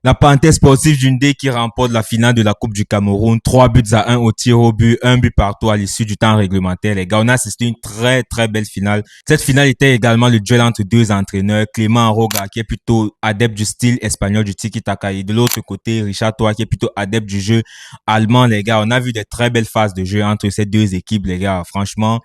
La parenthèse sportive d'une D qui remporte la finale de la Coupe du Cameroun, 3 buts à 1 au tir au but, un but partout à l'issue du temps réglementaire. Les gars, on a assisté à une très très belle finale. Cette finale était également le duel entre deux entraîneurs, Clément Aroga qui est plutôt adepte du style espagnol du tiki-taka et de l'autre côté, Richard Toa qui est plutôt adepte du jeu allemand. Les gars, on a vu des très belles phases de jeu entre ces deux équipes, les gars. Franchement,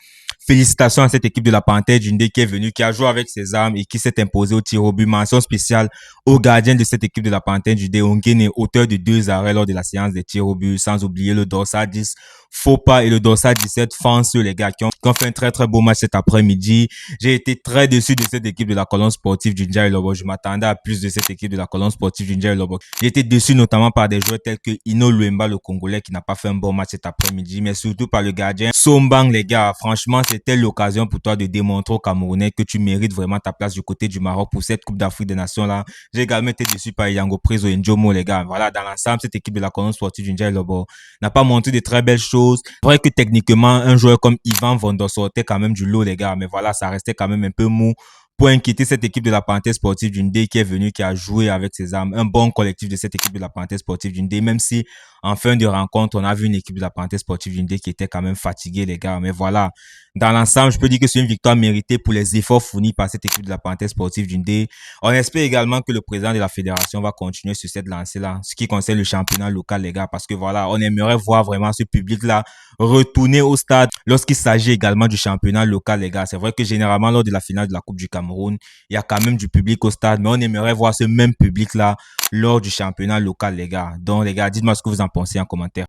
félicitations à cette équipe de la Panthère d'une D qui est venue, qui a joué avec ses armes et qui s'est imposée au tir au but. Mention spéciale au gardien de cette équipe de la Panthère du Ongene, auteur de 2 arrêts lors de la séance des tirs au but, sans oublier le dorsal 10 Faux et le dorsal 17 Fanceux, les gars, qui ont fait un très très beau match cet après-midi. J'ai été très déçu de cette équipe de la colonne sportive du Ndjay Lobo. Je m'attendais à plus de cette équipe de la colonne sportive du Ndjay Lobo. J'ai été déçu notamment par des joueurs tels que Ino Luemba, le Congolais, qui n'a pas fait un bon match cet après-midi, mais surtout par le gardien Sombang, les gars. Franchement, c'était l'occasion pour toi de démontrer aux Camerounais que tu mérites vraiment ta place du côté du Maroc pour cette Coupe d'Afrique des Nations là. J'ai également été déçu par Yango Prezo et Njomo, les gars. Voilà, dans l'ensemble, cette équipe de la colonne sportive du Ndjay Lobo n'a pas montré de très belles choses. C'est vrai que techniquement, un joueur comme Ivan Vondor sortait quand même du lot, les gars. Mais voilà, ça restait quand même un peu mou pour inquiéter cette équipe de la parenthèse sportive d'une D qui est venue, qui a joué avec ses armes. Un bon collectif de cette équipe de la parenthèse sportive d'une D, même si en fin de rencontre, on a vu une équipe de la parenthèse sportive d'une D qui était quand même fatiguée, les gars. Mais voilà, dans l'ensemble, je peux dire que c'est une victoire méritée pour les efforts fournis par cette équipe de la parenthèse sportive d'une D. On espère également que le président de la fédération va continuer sur cette lancée-là, ce qui concerne le championnat local, les gars, parce que voilà, on aimerait voir vraiment ce public-là retourner au stade lorsqu'il s'agit également du championnat local, les gars. C'est vrai que généralement, lors de la finale de la Coupe du Cameroun, il y a quand même du public au stade, mais on aimerait voir ce même public-là lors du championnat local, les gars. Donc, les gars, dites-moi ce que vous en pensez en commentaire.